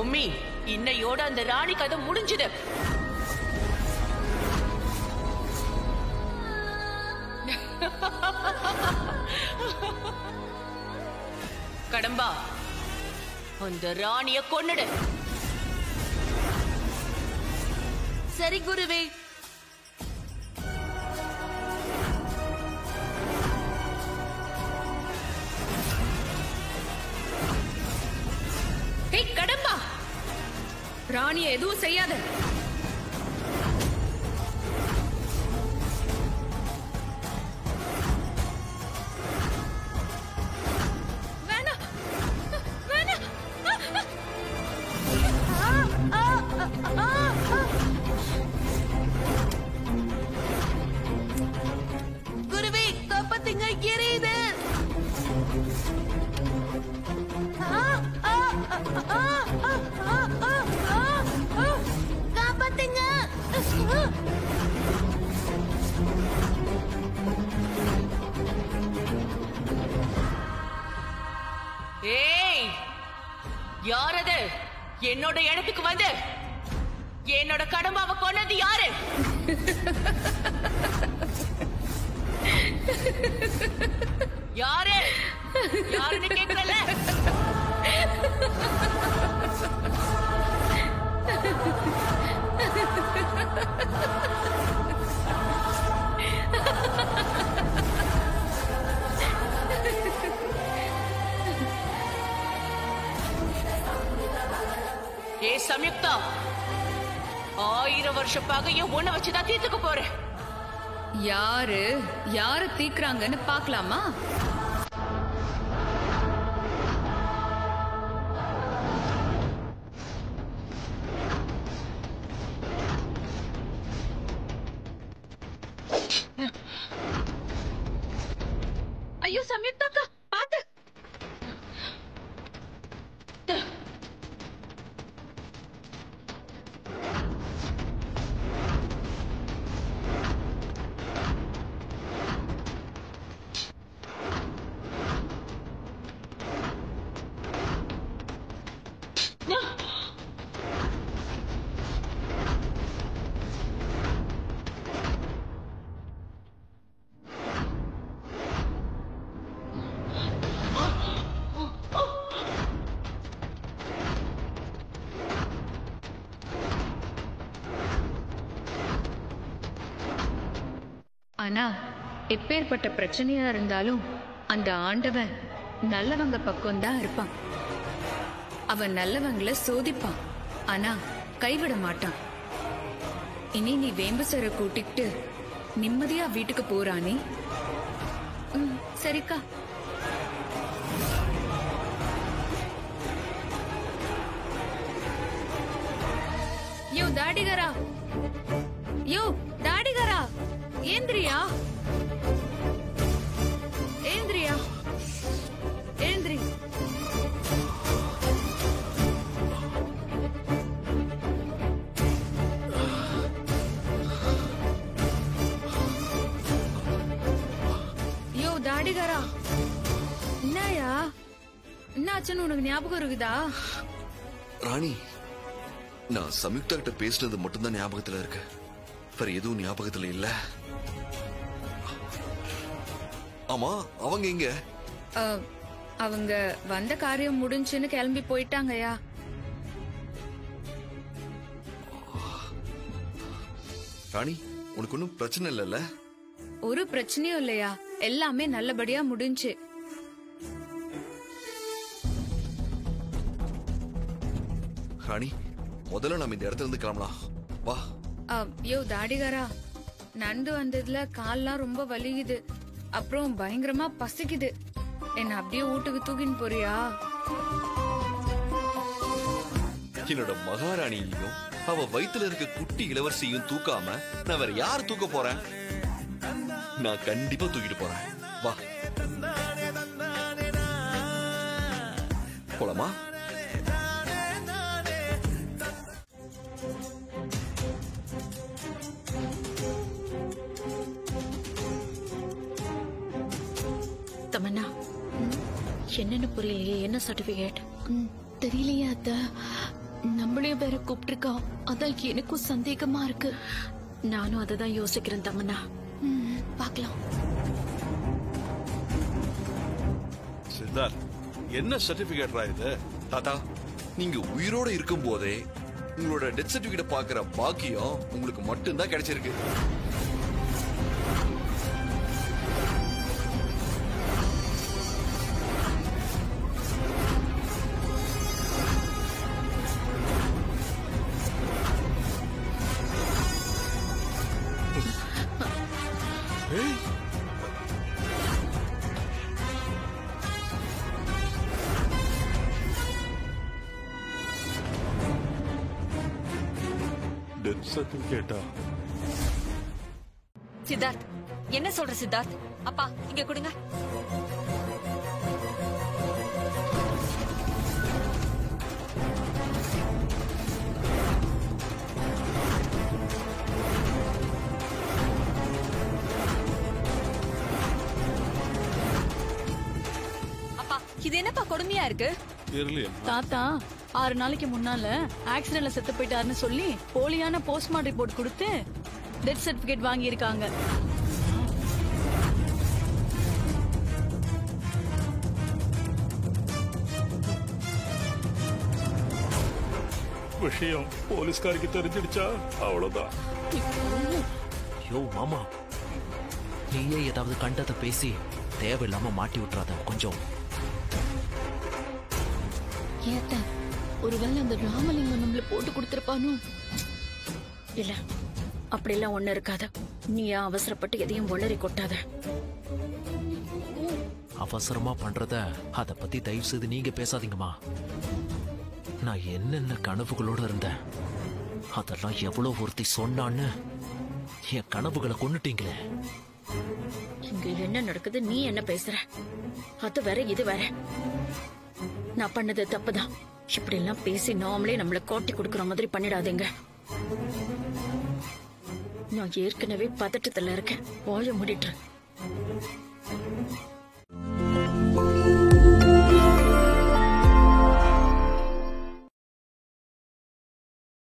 பொம்மி, இன்னையோட அந்த ராணி கதை முடிஞ்சது. கடம்பா, அந்த ராணிய கொன்னுடு. சரி குருவே. கடம்பா, ராணிய எதுவும் செய்யாத. குருவே, காப்பாத்துங்க, எரியுது. காப்பாத்துங்க. ஏய், யாரது என்னோட இடத்துக்கு வந்து என்னோட கடம்பாவை கொன்னது யாரு? யாரு யாருன்னு கேக்குறல? ஏ சம்யுக்தா, 1000 வருஷ பகைய உன்னை வச்சுதான் தீர்த்துக்க போறேன். யாரு தீக்குறாங்கன்னு பாக்கலாமா? ஐயோ சம்யுக்தாக்கா, பாத்து. ஆனா எப்பேற்பட்ட பிரச்சனையா இருந்தாலும் அந்த ஆண்டவன் நல்லவங்க பக்கம்தான் இருப்பான். அவன் நல்லவங்களை சோதிப்பான், ஆனா கைவிட மாட்டான். இனி நீ வேம்புசரை கூட்டிக்கிட்டு நிம்மதியா வீட்டுக்கு போறானே. சரிக்கா. யோ தாடிகரா, ஏந்திரியா, ஏந்திரி. யோ தாடிகரா, என்னயா, என்னாச்சுன்னு உனக்கு ஞாபகம் இருக்குதா? ராணி, நான் சம்யுக்தா கிட்ட பேசினது மட்டும்தான் ஞாபகத்துல இருக்கு, வேற எதுவும் ஞாபகத்துல இல்ல. ஆமா, அவங்க எங்க? அவங்க வந்த காரியம் முடிஞ்சுன்னு கிளம்பி போயிட்டாங்கயா. ராணி, உனக்கு ஒன்னும் பிரச்சனை இல்லல்ல? ஒரு பிரச்சனையும் இல்லையா, எல்லாமே நல்லபடியா முடிஞ்சு. ராணி, முதல்ல நம்ம இந்த இடத்துல இருந்து கிளம்பலாம், வா. யோ தாடிகாரா, நடந்து வந்ததுல கால்லாம் ரொம்ப வலிக்குது, அப்புறம் பயங்கரமா பசிக்குது. என்ன அப்படியே வீட்டுக்கு தூக்கின்னு போறியா? என்னோட மகாராணியையும் அவ வயித்துல இருக்க குட்டி இளவரசியும் தூக்காம நான் வேற யார் தூக்க போறேன்? நான் கண்டிப்பா தூக்கிட்டு போறேன், வா போலாமா? தமன்னா, என்னன்னு புரியலையே, என்ன சர்டிபிகேட்? தெரியலையா அத்த. நம்மளையும் வேற கூப்பிட்டிருக்கா. அதான் எனக்கும் சந்தேகமா இருக்கு. நானும் அதை தான் யோசிக்கிறேன் தமன்னா. பார்க்கலாம். சித்தார்த், என்ன சர்டிபிகேட்ரா இது? தாத்தா, நீங்க உயிரோட இருக்கும் போதே உங்களோட டெத் சர்டிபிகேட் பாக்குற பாக்கியம் உங்களுக்கு மட்டும்தான் கிடைச்சிருக்கு. ஏய், டெத் சர்டிபிகேட்டா? சித்தார்த், என்ன சொல்ற சித்தார்த்? அப்பா இங்க கொடுங்க. அப்பா இது என்னப்பா கொடுமையா இருக்கு? தெரியலையே. தாத்தா 6 நாளைக்கு முன்னால ஆக்சிடென்ட்ல செத்து போயிட்டாருன்னு சொல்லி போலியான போஸ்ட்மார்ட்டம் ரிப்போர்ட் கொடுத்து டெத் சர்டிபிகேட் வாங்கி இருக்காங்க. விஷயம் போலீஸ்காருக்கு தெரிஞ்சிடுச்சா அவ்வளவுதான். யோ மாமா, நீயே ஏதாவது கண்டதை பேசி தேவையில்லாம மாட்டி விட்டுறாத கொஞ்சம். ஏத்த ஒருவேளை அந்த ராமலிங்கம் நம்மள போட்டு கொடுத்திருப்பானோ? இல்ல, அப்படியெல்லாம் ஒண்ணு இருக்காது. நீயா அவசரப்பட்டு எதையும் ஒளறி கொட்டாத. அவசரமா பண்றத அத பத்தி தயவு செய்து நீங்க பேசாதீங்கம்மா. நான் என்னென்ன கனவுகளோட இருந்தேன், அதெல்லாம் எவ்வளவு ஒருத்தி சொன்னான்னு என் கனவுகளை கொன்னுட்டீங்களே. இங்க என்ன நடக்குது, நீ என்ன பேசுற? அது வேற இது வேற. நான் பண்ணது தப்புதான். இப்படி எல்லாம் பேசி நாமளே நம்மள காட்டி கொடுக்கற மாதிரி பண்ணிடாதீங்க. நான் ஏற்கனவே பதட்டத்துல இருக்கேன். வாய மூடிட்டு